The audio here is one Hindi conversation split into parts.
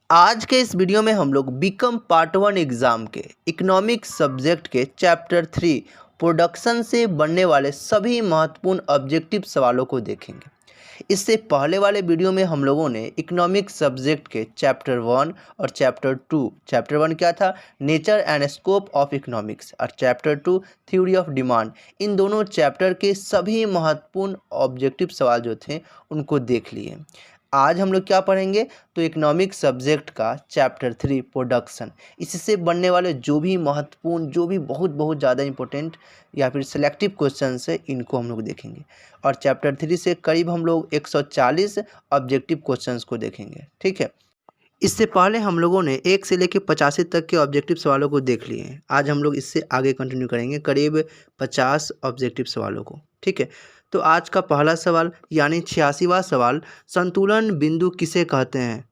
आज के इस वीडियो में हम लोग बीकॉम पार्ट 1 एग्ज़ाम के इकोनॉमिक्स सब्जेक्ट के चैप्टर 3 प्रोडक्शन से बनने वाले सभी महत्वपूर्ण ऑब्जेक्टिव सवालों को देखेंगे। इससे पहले वाले वीडियो में हम लोगों ने इकोनॉमिक्स सब्जेक्ट के चैप्टर 1 और चैप्टर 2, चैप्टर 1 क्या था, nature and scope of economics, और चैप्टर 2 थ्योरी ऑफ डिमांड, इन दोनों चैप्टर के सभी महत्वपूर्ण ऑब्जेक्टिव सवाल जो थे उनको देख लिए। आज हम लोग क्या पढ़ेंगे, तो इकोनॉमिक्स सब्जेक्ट का चैप्टर 3 प्रोडक्शन, इससे बनने वाले जो भी महत्वपूर्ण, जो भी बहुत बहुत ज़्यादा इंपॉर्टेंट या फिर सेलेक्टिव क्वेश्चंस है, इनको हम लोग देखेंगे। और चैप्टर 3 से करीब हम लोग 140 ऑब्जेक्टिव क्वेश्चंस को देखेंगे। ठीक है, इससे पहले हम लोगों ने 1 से लेकर 85 तक के ऑब्जेक्टिव सवालों को देख लिए हैं। आज हम लोग इससे आगे कंटिन्यू करेंगे करीब 50 ऑब्जेक्टिव सवालों को। ठीक है, तो आज का पहला सवाल यानी 86वां सवाल, संतुलन बिंदु किसे कहते हैं?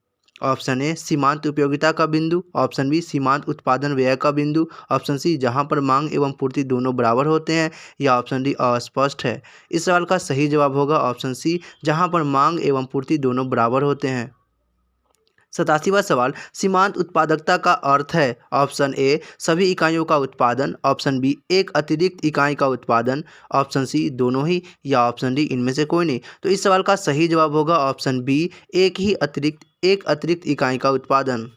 ऑप्शन ए सीमांत उपयोगिता का बिंदु, ऑप्शन बी सीमांत उत्पादन व्यय का बिंदु, ऑप्शन सी जहां पर मांग एवं पूर्ति दोनों बराबर होते हैं, या ऑप्शन डी अस्पष्ट है। इस सवाल का सही जवाब होगा ऑप्शन सी, जहां पर मांग एवं पूर्ति दोनों बराबर होते हैं। 87वां सवाल, सीमांत उत्पादकता का अर्थ है? ऑप्शन ए सभी इकाइयों का उत्पादन, ऑप्शन बी एक अतिरिक्त इकाई का उत्पादन, ऑप्शन सी दोनों ही, या ऑप्शन डी इनमें से कोई नहीं। तो इस सवाल का सही जवाब होगा ऑप्शन बी, एक अतिरिक्त इकाई का उत्पादन।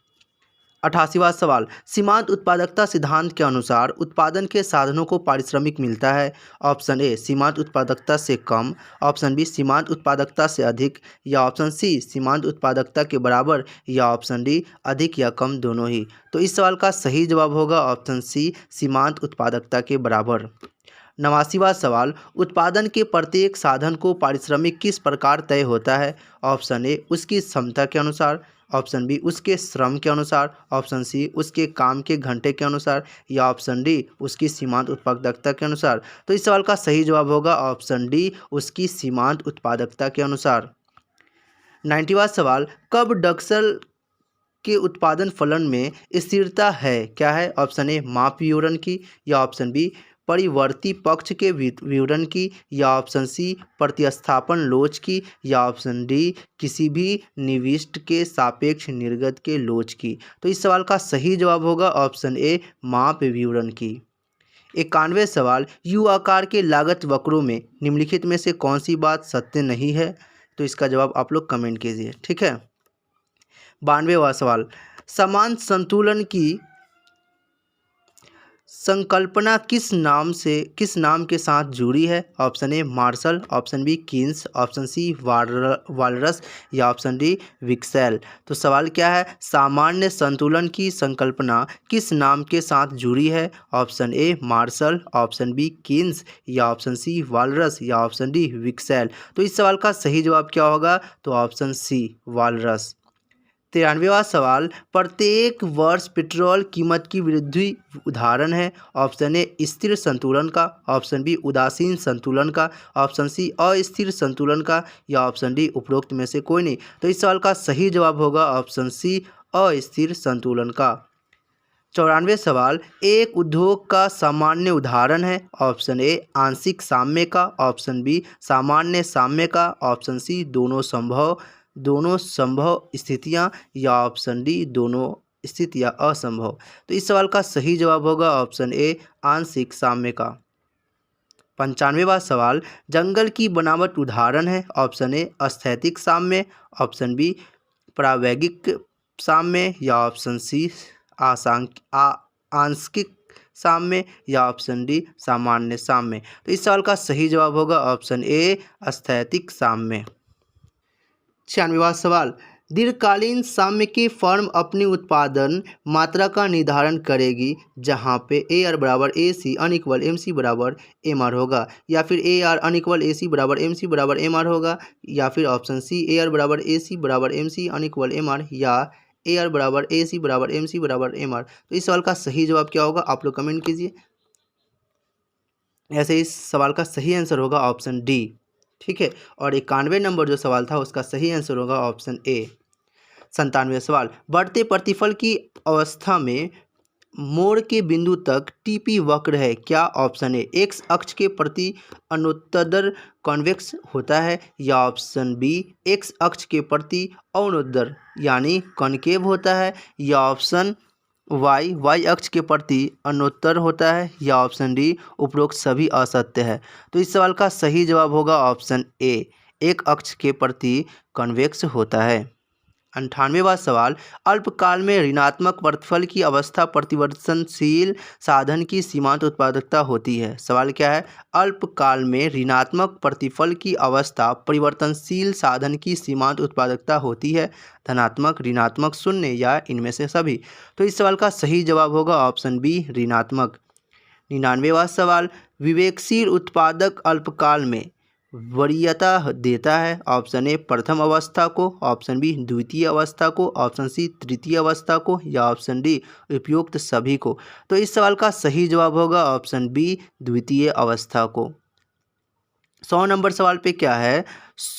88वां सवाल, सीमांत उत्पादकता सिद्धांत के अनुसार उत्पादन के साधनों को पारिश्रमिक मिलता है? ऑप्शन ए सीमांत उत्पादकता से कम, ऑप्शन बी सीमांत उत्पादकता से अधिक, या ऑप्शन सी सीमांत उत्पादकता के बराबर, या ऑप्शन डी अधिक या कम दोनों ही। तो इस सवाल का सही जवाब होगा ऑप्शन सी, सीमांत उत्पादकता के बराबर। 89वां सवाल, उत्पादन के प्रत्येक साधन को पारिश्रमिक किस प्रकार तय होता है? ऑप्शन ए उसकी क्षमता के अनुसार, ऑप्शन बी उसके श्रम के अनुसार, ऑप्शन सी उसके काम के घंटे के अनुसार, या ऑप्शन डी उसकी सीमांत उत्पादकता के अनुसार। तो इस सवाल का सही जवाब होगा ऑप्शन डी, उसकी सीमांत उत्पादकता के अनुसार। 90वां सवाल, कब डक्सल के उत्पादन फलन में स्थिरता है? क्या है? ऑप्शन ए माप विवरण की, या ऑप्शन बी परिवर्ती पक्ष के विवरण की, या ऑप्शन सी प्रतिस्थापन लोच की, या ऑप्शन डी किसी भी निविष्ट के सापेक्ष निर्गत के लोच की। तो इस सवाल का सही जवाब होगा ऑप्शन ए, माप विवरण की। 91वें सवाल, यू आकार के लागत वक्रों में निम्नलिखित में से कौन सी बात सत्य नहीं है? तो इसका जवाब आप लोग कमेंट कीजिए। ठीक है, 92वां सवाल, समान संतुलन की संकल्पना किस नाम के साथ जुड़ी है? Option A Marshall, option B Keynes, option C Walras, या ऑप्शन डी विक्सेल। तो सवाल क्या है, सामान्य संतुलन की संकल्पना किस नाम के साथ जुड़ी है? Option A Marshall, option B Keynes, या ऑप्शन सी वालरस, या ऑप्शन डी विक्सेल। तो इस सवाल का सही जवाब क्या होगा? तो ऑप्शन सी वालरस। 93वां सवाल, प्रत्येक वर्ष पेट्रोल कीमत की वृद्धि उदाहरण है? ऑप्शन ए स्थिर संतुलन का, ऑप्शन बी उदासीन संतुलन का, ऑप्शन सी अस्थिर संतुलन का, या ऑप्शन डी उपरोक्त में से कोई नहीं। तो इस सवाल का सही जवाब होगा ऑप्शन सी, अस्थिर संतुलन का। 94वें सवाल, एक उद्योग का सामान्य उदाहरण है? ऑप्शन ए आंशिक साम्य का, ऑप्शन बी सामान्य साम्य का, ऑप्शन सी दोनों संभव स्थितियां, या ऑप्शन डी दोनों स्थितियां असंभव। तो इस सवाल का सही जवाब होगा ऑप्शन ए, आंशिक साम्य का। 95वां सवाल, जंगल की बनावट उदाहरण है? ऑप्शन ए स्थैतिक साम्य, ऑप्शन बी प्रावैगिक साम्य, या ऑप्शन सी आंशिक साम्य, या ऑप्शन डी सामान्य साम्य। तो इस सवाल का सही जवाब होगा ऑप्शन ए, स्थैतिक साम्य। 96वां सवाल, दीर्घकालीन साम्य की फर्म अपनी उत्पादन मात्रा का निर्धारण करेगी जहां पे ए आर बराबर A C unequal M C बराबर एम आर होगा, या फिर A R unequal A C बराबर एम सी बराबर एम आर होगा, या फिर ऑप्शन सी ए आर बराबर ए सी बराबर M C unequal M R, या ए आर बराबर ए सी बराबर एम सी बराबर एम आर। तो इस सवाल का सही जवाब क्या होगा? आप लोग कमेंट कीजिए। ऐसे इस सवाल का सही आंसर होगा ऑप्शन डी। ठीक है, और 91 नंबर जो सवाल था उसका सही आंसर होगा ऑप्शन ए। 97वां सवाल, बढ़ते प्रतिफल की अवस्था में मोड़ के बिंदु तक टीपी वक्र है? क्या ऑप्शन ए एक्स अक्ष के प्रति अनुत्तरदर कॉन्वेक्स होता है, या ऑप्शन बी एक्स अक्ष के प्रति अवनुत्तर यानी कॉनकेव होता है, या ऑप्शन वाई अक्ष के प्रति अनुत्तर होता है, या ऑप्शन डी उपरोक्त सभी असत्य है। तो इस सवाल का सही जवाब होगा ऑप्शन ए एक अक्ष के प्रति कॉन्वेक्स होता है। 98वां सवाल, अल्पकाल में ऋणात्मक प्रतिफल की अवस्था परिवर्तनशील साधन की सीमांत उत्पादकता होती है। सवाल क्या है? अल्पकाल में ऋणात्मक प्रतिफल की अवस्था परिवर्तनशील साधन की सीमांत उत्पादकता होती है, धनात्मक, ऋणात्मक, शून्य या इनमें से सभी। तो इस सवाल का सही जवाब होगा ऑप्शन बी ऋणात्मक। 99वां सवाल, विवेकशील उत्पादक अल्पकाल में वरीयता देता है। ऑप्शन ए प्रथम अवस्था को, ऑप्शन बी द्वितीय अवस्था को, ऑप्शन सी तृतीय अवस्था को, या ऑप्शन डी उपयुक्त सभी को। तो इस सवाल का सही जवाब होगा ऑप्शन बी द्वितीय अवस्था को। 100 नंबर सवाल पे क्या है?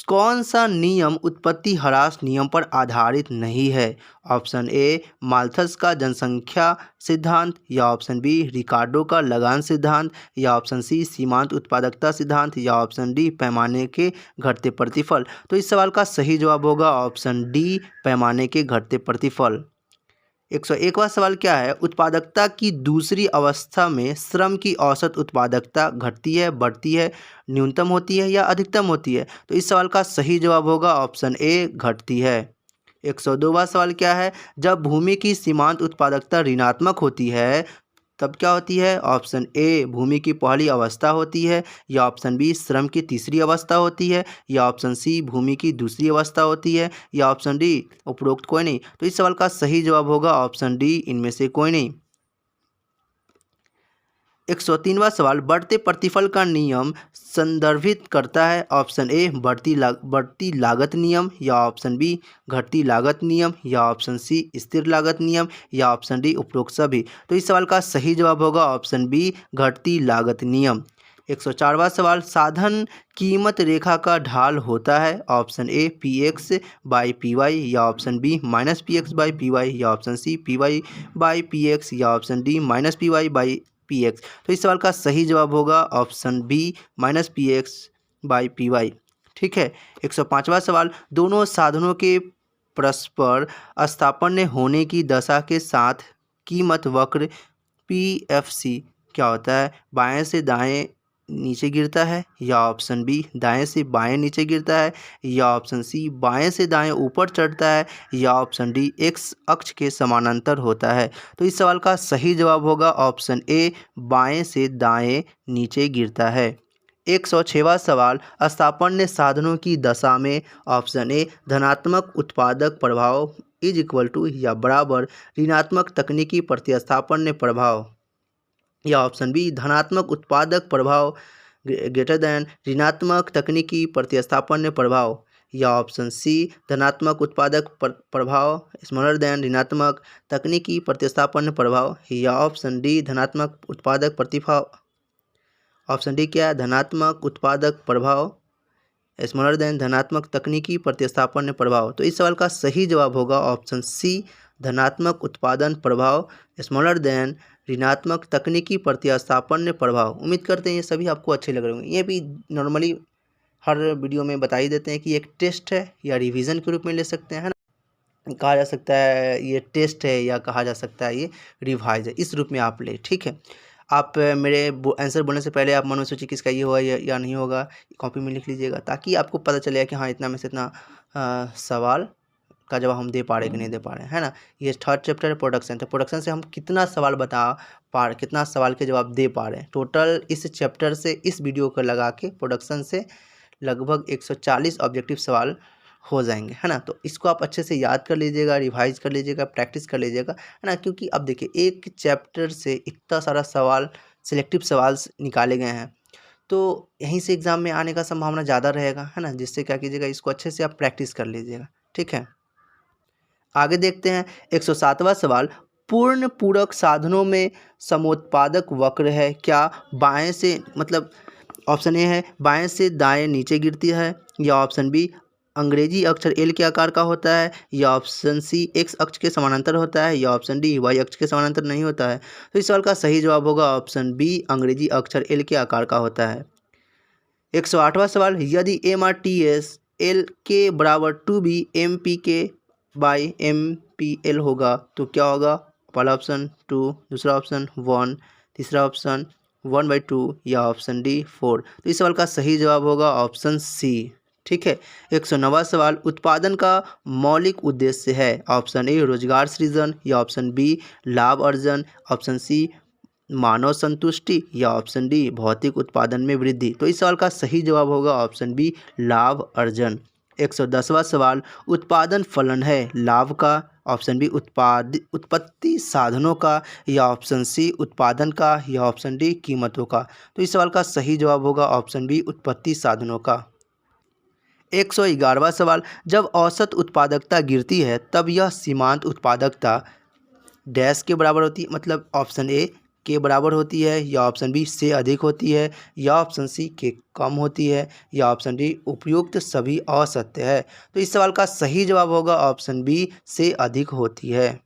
कौन सा नियम उत्पत्ति ह्रास नियम पर आधारित नहीं है? ऑप्शन ए माल्थस का जनसंख्या सिद्धांत, या ऑप्शन बी रिकार्डो का लगान सिद्धांत, या ऑप्शन सी सीमांत उत्पादकता सिद्धांत, या ऑप्शन डी पैमाने के घटते प्रतिफल। तो इस सवाल का सही जवाब होगा ऑप्शन डी पैमाने के घटते प्रतिफल। 101वां सवाल क्या है? उत्पादकता की दूसरी अवस्था में श्रम की औसत उत्पादकता घटती है, बढ़ती है, न्यूनतम होती है या अधिकतम होती है? तो इस सवाल का सही जवाब होगा ऑप्शन ए घटती है। 102वां सवाल क्या है? जब भूमि की सीमांत उत्पादकता ऋणात्मक होती है तब क्या होती है? ऑप्शन ए भूमि की पहली अवस्था होती है, या ऑप्शन बी श्रम की तीसरी अवस्था होती है, या ऑप्शन सी भूमि की दूसरी अवस्था होती है, या ऑप्शन डी उपरोक्त कोई नहीं। तो इस सवाल का सही जवाब होगा ऑप्शन डी इनमें से कोई नहीं। 103वां सवाल, बढ़ते प्रतिफल का नियम संदर्भित करता है। ऑप्शन ए बढ़ती लागत नियम, या ऑप्शन बी घटती लागत नियम, या ऑप्शन सी स्थिर लागत नियम, या ऑप्शन डी उपरोक्त सभी। तो इस सवाल का सही जवाब होगा ऑप्शन बी घटती लागत नियम। 104वां सवाल, साधन कीमत रेखा का ढाल होता है। Option A P X by P Y, या option B minus P X by P Y, या option C P Y by P X, या option D minus P Y by P X. तो इस सवाल का सही जवाब होगा option B minus P X by P Y. ठीक है। 105वां सवाल, दोनों साधनों के परस्पर स्थानापन्न होने की दशा के साथ कीमत वक्र पी एफ सी क्या होता है? बाएं से दाएं नीचे गिरता है, या ऑप्शन बी दाएं से बाएं नीचे गिरता है, या ऑप्शन सी बाएं से दाएं ऊपर चढ़ता है, या ऑप्शन डी एक्स अक्ष के समानांतर होता है। तो इस सवाल का सही जवाब होगा ऑप्शन ए बाएं से दाएं नीचे गिरता है। 106वां सवाल, स्थानापन्न साधनों की दशा में ऑप्शन ए धनात्मक उत्पादक प्रभाव इज इक्वल टू या बराबर ऋणात्मक तकनीकी प्रतिस्थापन प्रभाव, या ऑप्शन बी धनात्मक उत्पादक प्रभाव ग्रेटर दैन ऋणात्मक तकनीकी प्रतिस्थापन प्रभाव, या ऑप्शन सी धनात्मक उत्पादक प्रभाव स्मॉलर दैन ऋणात्मक तकनीकी प्रतिस्थापन प्रभाव, या ऑप्शन डी धनात्मक उत्पादक प्रतिभाव। ऑप्शन डी क्या है? धनात्मक उत्पादक प्रभाव स्मॉलर दैन धनात्मक तकनीकी प्रतिस्थापन प्रभाव। तो इस सवाल का सही जवाब होगा ऑप्शन सी धनात्मक उत्पादन प्रभाव स्मॉलर दैन ऋणात्मक तकनीकी प्रतिस्थापन प्रभाव। उम्मीद करते हैं ये सभी आपको अच्छे लग रहे होंगे। ये भी नॉर्मली हर वीडियो में बता ही देते हैं कि एक टेस्ट है या रिवीजन के रूप में ले सकते हैं, है ना। कहा जा सकता है ये टेस्ट है, या कहा जा सकता है ये रिवाइज है, इस रूप में आप ले। ठीक है। आप मेरे आंसर बोलने से पहले आप मन में सोचिए किसका ये होगा या नहीं होगा, कॉपी में लिख लीजिएगा, ताकि आपको पता चलेगा कि हाँ इतना में से इतना सवाल का जवाब हम दे पा रहे कि नहीं दे पा रहे हैं, है ना। ये थर्ड चैप्टर है प्रोडक्शन, तो प्रोडक्शन से हम कितना सवाल कितना सवाल के जवाब दे पा रहे हैं। टोटल इस चैप्टर से इस वीडियो को लगा के प्रोडक्शन से लगभग 140 ऑब्जेक्टिव सवाल हो जाएंगे, है ना। तो इसको आप अच्छे से याद कर लीजिएगा, रिवाइज कर लीजिएगा, प्रैक्टिस कर लीजिएगा, है ना। क्योंकि अब देखिए एक चैप्टर से इतना सारा सवाल सिलेक्टिव सवाल निकाले गए हैं, तो यहीं से एग्ज़ाम में आने का संभावना ज़्यादा रहेगा, है ना। जिससे क्या कीजिएगा, इसको अच्छे से आप प्रैक्टिस कर लीजिएगा। ठीक है। आगे देखते हैं 107वां सवाल, पूर्ण पूरक साधनों में समोत्पादक वक्र है। क्या बाएं से मतलब ऑप्शन ए है बाएं से दाएं नीचे गिरती है, या ऑप्शन बी अंग्रेजी अक्षर एल के आकार का होता है, या ऑप्शन सी एक्स अक्ष के समानांतर होता है, या ऑप्शन डी वाई अक्ष के समानांतर नहीं होता है। तो इस सवाल का सही जवाब होगा ऑप्शन बी, अंग्रेजी अक्षर एल के आकार का होता है। 108वां सवाल, यदि M R T S L के बराबर 2b एम पी के बाई एम पी एल होगा तो क्या होगा? पहला ऑप्शन 2, दूसरा ऑप्शन 1, तीसरा ऑप्शन 1/2 या ऑप्शन डी 4। तो इस सवाल का सही जवाब होगा ऑप्शन सी। ठीक है। 109वां सवाल, उत्पादन का मौलिक उद्देश्य है ऑप्शन ए रोजगार सृजन, या ऑप्शन बी लाभ अर्जन, ऑप्शन सी मानव संतुष्टि, या ऑप्शन डी भौतिक उत्पादन में वृद्धि। तो इस सवाल का सही जवाब होगा ऑप्शन बी लाभ अर्जन। 110वां सवाल, उत्पादन फलन है लाभ का, ऑप्शन बी उत्पत्ति साधनों का, या ऑप्शन सी उत्पादन का, या ऑप्शन डी कीमतों का। तो इस सवाल का सही जवाब होगा ऑप्शन बी उत्पत्ति साधनों का। 111वां सवाल, जब औसत उत्पादकता गिरती है तब यह सीमांत उत्पादकता डैश के बराबर होती है, मतलब ऑप्शन ए के बराबर होती है, या ऑप्शन बी से अधिक होती है, या ऑप्शन सी के कम होती है, या ऑप्शन डी उपयुक्त सभी असत्य है। तो इस सवाल का सही जवाब होगा ऑप्शन बी से अधिक होती है।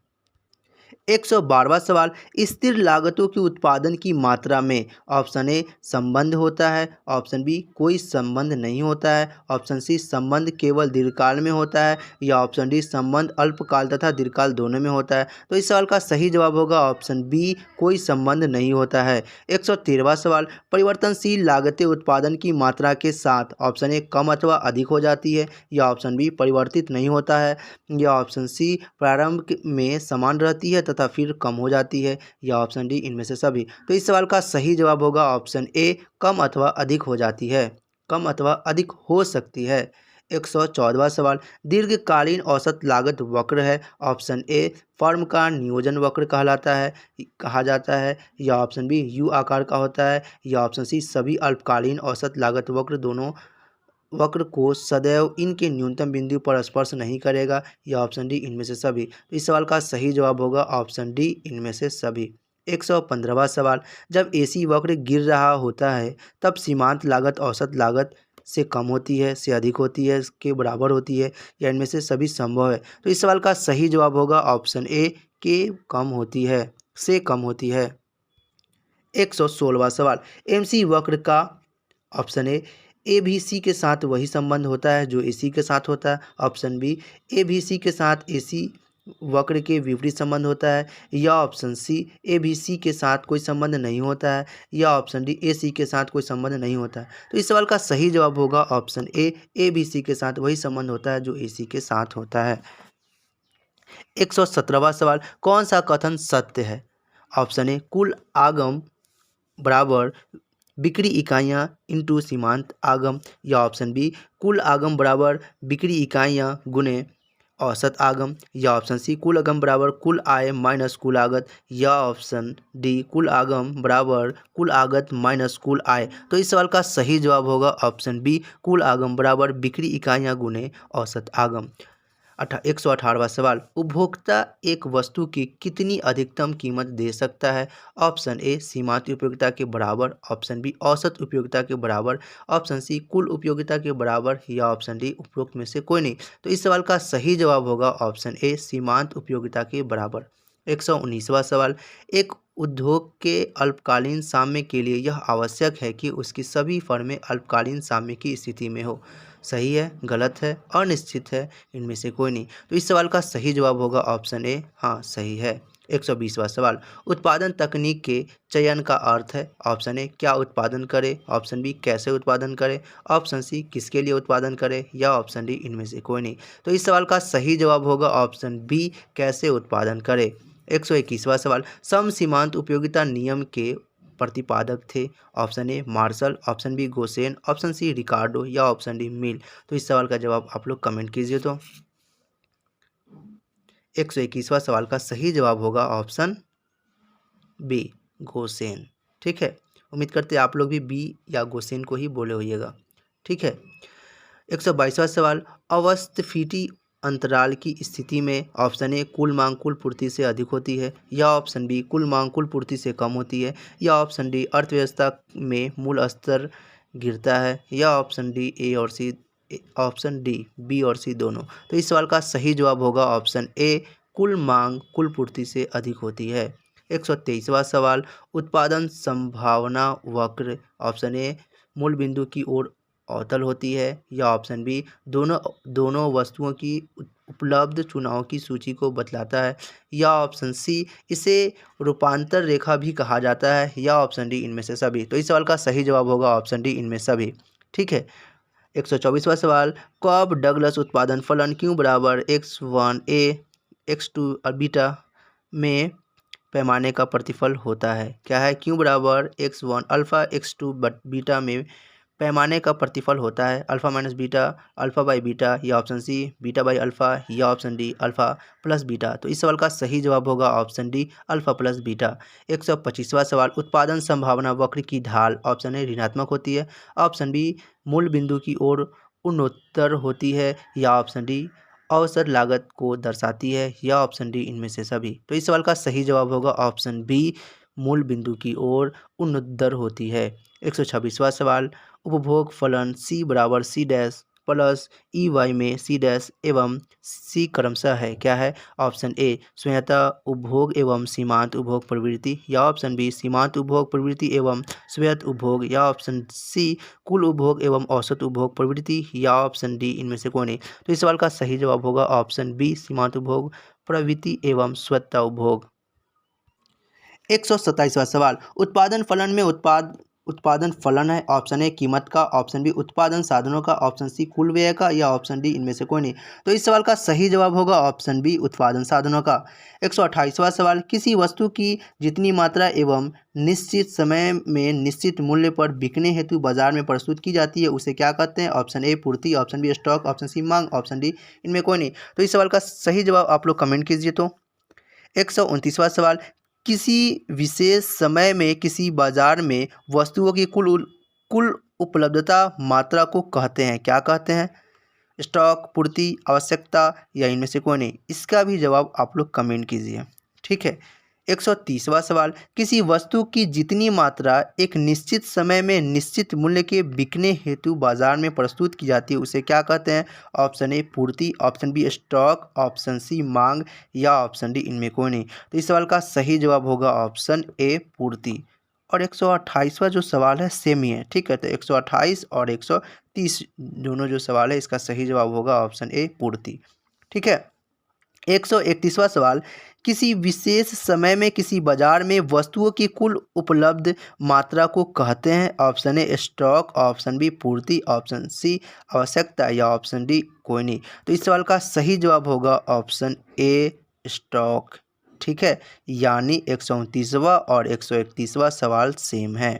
112वां सवाल, स्थिर लागतों की उत्पादन की मात्रा में ऑप्शन ए संबंध होता है, ऑप्शन बी कोई संबंध नहीं होता है, ऑप्शन सी संबंध केवल दीर्घकाल में होता है, या ऑप्शन डी संबंध अल्पकाल तथा दीर्घकाल दोनों में होता है। तो इस सवाल का सही जवाब होगा ऑप्शन बी कोई संबंध नहीं होता है। 113वां सवाल, परिवर्तनशील लागतें उत्पादन की मात्रा के साथ ऑप्शन ए कम अथवा अधिक हो जाती है, या ऑप्शन बी परिवर्तित नहीं होता है, या ऑप्शन सी प्रारंभ में समान रहती है तथा फिर कम हो जाती है, या ऑप्शन डी इनमें से सभी। तो इस सवाल का सही जवाब होगा ऑप्शन ए कम अथवा अधिक हो जाती है, कम अथवा अधिक हो सकती है। 114वां सवाल, दीर्घकालीन औसत लागत वक्र है, ऑप्शन ए फर्म का नियोजन वक्र कहा जाता है, या ऑप्शन बी यू आकार का होता है, या ऑप्शन सी सभी अल्पकालीन औसत लागत वक्र दोनों वक्र को सदैव इनके न्यूनतम बिंदु पर स्पर्श नहीं करेगा, या ऑप्शन डी इनमें से सभी। तो इस सवाल का सही जवाब होगा ऑप्शन डी इनमें से सभी। 115वां सवाल, जब एसी वक्र गिर रहा होता है तब सीमांत लागत औसत लागत से कम होती है, से अधिक होती है, के बराबर होती है, या इनमें से सभी संभव है। तो इस सवाल का सही जवाब होगा ऑप्शन ए के कम होती है, से कम होती है। 116वां सवाल, एमसी वक्र का ऑप्शन ए भी सी के साथ वही संबंध होता है जो एसी के साथ होता है, ऑप्शन बी ए भी सी के साथ एसी वक्र के विपरीत संबंध होता है, या ऑप्शन सी ए भी सी के साथ कोई संबंध नहीं होता है, या ऑप्शन डी ए सी के साथ कोई संबंध नहीं होता है। तो इस सवाल का सही जवाब होगा ऑप्शन ए भी सी के साथ वही संबंध होता है जो एसी के साथ होता है। 117वां सवाल, कौन सा कथन सत्य है? ऑप्शन ए कुल आगम बराबर बिक्री इकाइयाँ इंटू सीमांत आगम, या ऑप्शन बी कुल आगम बराबर बिक्री इकाइयाँ गुने औसत आगम, या ऑप्शन सी कुल आगम बराबर कुल आय माइनस कुल आगत, या ऑप्शन डी कुल आगम बराबर कुल आगत माइनस कुल आय। तो इस सवाल का सही जवाब होगा ऑप्शन बी कुल आगम बराबर बिक्री इकाइयाँ गुने औसत आगम। 118वां सवाल, उपभोक्ता एक वस्तु की कितनी अधिकतम कीमत दे सकता है? ऑप्शन ए सीमांत उपयोगिता के बराबर, ऑप्शन बी औसत उपयोगिता के बराबर, ऑप्शन सी कुल उपयोगिता के बराबर, या ऑप्शन डी उपरोक्त में से कोई नहीं। तो इस सवाल का सही जवाब होगा ऑप्शन ए सीमांत उपयोगिता के बराबर। 119वां सवाल, एक उद्योग के अल्पकालीन साम्य के लिए यह आवश्यक है कि उसकी सभी फर्में अल्पकालीन साम्य की स्थिति में हो। सही है, गलत है, अनिश्चित है, इनमें से कोई नहीं। तो इस सवाल का सही जवाब होगा ऑप्शन ए हाँ सही है। 120वां सवाल, उत्पादन तकनीक के चयन का अर्थ है? ऑप्शन ए क्या उत्पादन करे, ऑप्शन बी कैसे उत्पादन करे, ऑप्शन सी किसके लिए उत्पादन करे, या ऑप्शन डी इनमें से कोई नहीं। तो इस सवाल का सही जवाब होगा ऑप्शन बी कैसे उत्पादन करे। 121वां सवाल, सम सीमांत उपयोगिता नियम के प्रतिपादक थे? Option A Marshall, option B Gossen, option C Ricardo, या ऑप्शन डी मिल। तो इस सवाल का जवाब आप लोग कमेंट कीजिए। तो 121वां सवाल का सही जवाब होगा ऑप्शन बी गोसेन। ठीक है, उम्मीद करते हैं आप लोग भी बी या गोसेन को ही बोले होइएगा। ठीक है। 122वां सवाल, अवस्थिति अंतराल की स्थिति में ऑप्शन ए कुल मांग कुल पूर्ति से अधिक होती है, या ऑप्शन बी कुल मांग कुल पूर्ति से कम होती है, या ऑप्शन डी अर्थव्यवस्था में मूल स्तर गिरता है, या ऑप्शन डी ए और सी ऑप्शन डी, बी और सी दोनों। तो इस सवाल का सही जवाब होगा ऑप्शन ए, कुल मांग कुल पूर्ति से अधिक होती है। 123वां सवाल, उत्पादन संभावना वक्र ऑप्शन ए मूल बिंदु की ओर अवतल होती है, या ऑप्शन बी दोनों वस्तुओं की उपलब्ध चुनाव की सूची को बतलाता है, या ऑप्शन सी इसे रूपांतर रेखा भी कहा जाता है, या ऑप्शन डी इनमें से सभी। तो इस सवाल का सही जवाब होगा ऑप्शन डी, इनमें सभी। ठीक है। 124वां सवाल, कब डगलस उत्पादन फलन क्यों बराबर x1 a x2 बीटा में पैमाने का प्रतिफल होता है? क्या है? क्यों बराबर x1 अल्फ़ा x2 बीटा में पैमाने का प्रतिफल होता है? Alpha minus beta, alpha by beta, या option C beta by alpha, या option D alpha plus beta. तो इस सवाल का सही जवाब होगा option D, alpha plus beta. 125वां सवाल, उत्पादन संभावना वक्र की ढाल ऑप्शन ए ऋणात्मक होती है, ऑप्शन बी मूल बिंदु की ओर उन्नोत्तर होती है, या ऑप्शन डी अवसर लागत को दर्शाती है, या ऑप्शन डी इनमें से सभी। तो इस सवाल का सही जवाब होगा ऑप्शन बी, मूल बिंदु की ओर उन्नोत्तर होती है। 126वां सवाल, उपभोग फलन c बराबर c dash plus E Y में c डैश एवं c क्रमशः है। क्या है? ऑप्शन ए स्वयंतः उपभोग एवं सीमांत उपभोग प्रवृत्ति, या ऑप्शन बी सीमांत उपभोग प्रवृत्ति एवं स्वयं उपभोग, या ऑप्शन सी कुल उपभोग एवं औसत उपभोग प्रवृत्ति, या ऑप्शन डी इनमें से कोई नहीं। तो इस सवाल का सही जवाब होगा ऑप्शन बी सीमांत उपभोग प्रवृत्ति एवं स्वतः उपभोग। 127वां सवाल, उत्पादन फलन में उत्पादन फलन है, ऑप्शन ए कीमत का, ऑप्शन बी उत्पादन साधनों का, ऑप्शन सी कुल व्यय का, या ऑप्शन डी इनमें से कोई नहीं। तो इस सवाल का सही जवाब होगा ऑप्शन बी उत्पादन साधनों का। 128वां सवाल, किसी वस्तु की जितनी मात्रा एवं निश्चित समय में निश्चित मूल्य पर बिकने हेतु बाजार में प्रस्तुत की जाती है उसे क्या कहते हैं? ऑप्शन ए पूर्ति, option B stock, option C मांग, ऑप्शन डी इनमें कोई नहीं। तो इस सवाल का सही जवाब आप लोग कमेंट कीजिए। तो 129वां सवाल, किसी विशेष समय में किसी बाजार में वस्तुओं की कुल उपलब्धता मात्रा को कहते हैं? क्या कहते हैं? स्टॉक, पूर्ति, आवश्यकता, या इनमें से कोई नहीं। इसका भी जवाब आप लोग कमेंट कीजिए। ठीक है। 130वां सवाल, किसी वस्तु की जितनी मात्रा एक निश्चित समय में निश्चित मूल्य के बिकने हेतु बाजार में प्रस्तुत की जाती है उसे क्या कहते हैं? ऑप्शन ए पूर्ति, option B stock, option C मांग, या ऑप्शन डी इनमें कोई नहीं। तो इस सवाल का सही जवाब होगा ऑप्शन ए पूर्ति। और 128वां जो सवाल है सेम ही है। ठीक है। तो 128 और 130 दोनों जो सवाल है इसका सही जवाब होगा ऑप्शन ए पूर्ति। ठीक है। 131वां सवाल, किसी विशेष समय में किसी बाजार में वस्तुओं की कुल उपलब्ध मात्रा को कहते हैं? Option A stock, option B पूर्ति, ऑप्शन सी आवश्यकता, या ऑप्शन डी कोई नहीं। तो इस सवाल का सही जवाब होगा ऑप्शन ए स्टॉक। ठीक है। यानी 129वां और 131वां सवाल सेम है।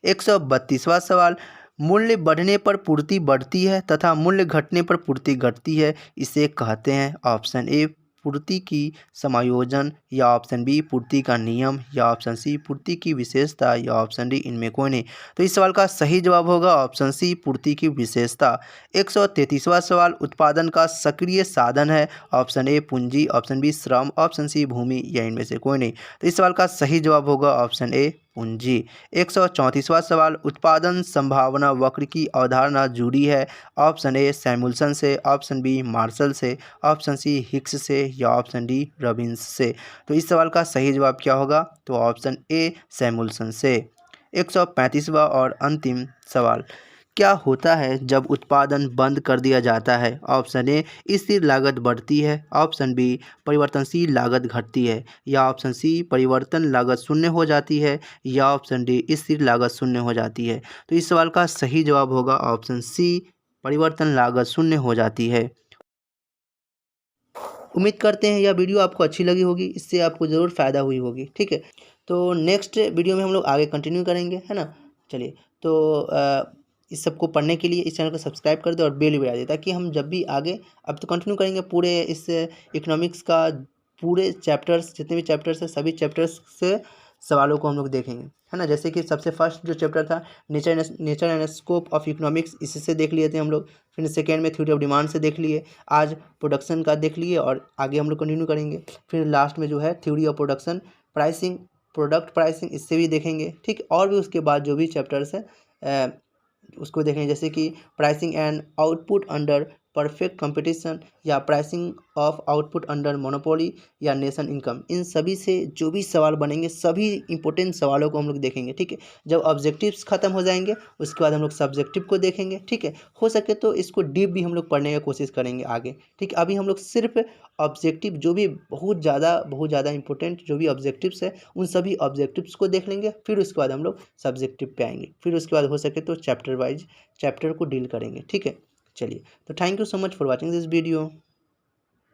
132वां सवाल, मूल्य बढ़ने पर पूर्ति बढ़ती है तथा मूल्य घटने पर पूर्ति घटती है, इसे कहते हैं? ऑप्शन ए पूर्ति की समायोजन, या ऑप्शन बी पूर्ति का नियम, या ऑप्शन सी पूर्ति की विशेषता, या ऑप्शन डी इनमें कोई नहीं। तो इस सवाल का सही जवाब होगा ऑप्शन सी पूर्ति की विशेषता। 133वां सवाल, उत्पादन का सक्रिय साधन है, ऑप्शन ए पूंजी, ऑप्शन बी श्रम, ऑप्शन सी भूमि, या इनमें से कोई नहीं। तो इस सवाल का सही जवाब होगा ऑप्शन ए पूंजी। 134वां सवाल, उत्पादन संभावना वक्र की अवधारणा जुड़ी है, ऑप्शन ए सैमुअल्सन से, ऑप्शन बी मार्शल से, ऑप्शन सी हिक्स से, या ऑप्शन डी रॉबिन्स से। तो इस सवाल का सही जवाब क्या होगा? तो ऑप्शन ए सैमुअल्सन से। 135वां और अंतिम सवाल, क्या होता है जब उत्पादन बंद कर दिया जाता है? ऑप्शन ए स्थिर लागत बढ़ती है, ऑप्शन बी परिवर्तनशील लागत घटती है, या ऑप्शन सी परिवर्तन लागत शून्य हो जाती है, या ऑप्शन डी स्थिर लागत शून्य हो जाती है। तो इस सवाल का सही जवाब होगा ऑप्शन सी परिवर्तन लागत शून्य हो जाती है। उम्मीद करते हैं यह वीडियो आपको अच्छी लगी होगी, इससे आपको ज़रूर फ़ायदा हुई होगी। ठीक है। तो नेक्स्ट वीडियो में हम लोग आगे कंटिन्यू करेंगे, है ना। चलिए, तो इस सबको पढ़ने के लिए इस चैनल को सब्सक्राइब कर दे और बेल भी बजा दे, ताकि हम जब भी आगे अब तो कंटिन्यू करेंगे पूरे इस इकोनॉमिक्स का पूरे चैप्टर्स, जितने भी चैप्टर्स हैं सभी चैप्टर्स से सवालों को हम लोग देखेंगे, है ना। जैसे कि सबसे फर्स्ट जो चैप्टर था nature and scope of economics, इससे देख लिए थे हम लोग। फिर सेकेंड में थ्योरी ऑफ डिमांड से देख लिए, आज प्रोडक्शन का देख लिए, और आगे हम लोग कंटिन्यू करेंगे। फिर लास्ट में जो है theory of production, pricing, product pricing, इससे भी देखेंगे। ठीक। और भी उसके बाद जो भी चैप्टर्स हैं उसको देखेंगे, जैसे कि pricing and output under perfect competition, या pricing of output under monopoly, या नेशन इनकम। इन सभी से जो भी सवाल बनेंगे सभी इंपॉर्टेंट सवालों को हम लोग देखेंगे, ठीक है। जब ऑब्जेक्टिव्स खत्म हो जाएंगे उसके बाद हम लोग सब्जेक्टिव को देखेंगे, ठीक है। हो सके तो इसको डीप भी हम लोग पढ़ने की कोशिश करेंगे आगे, ठीक है। अभी हम लोग सिर्फ ऑब्जेक्टिव जो भी बहुत ज़्यादा इंपॉर्टेंट जो भी ऑब्जेक्टिव्स है उन सभी ऑब्जेक्टिव्स को देख लेंगे, फिर उसके बाद हम लोग सब्जेक्टिव पे आएंगे, फिर उसके बाद हो सके तो चैप्टर वाइज चैप्टर को डील करेंगे, ठीक है। चलिए, तो thank you so much for watching this video.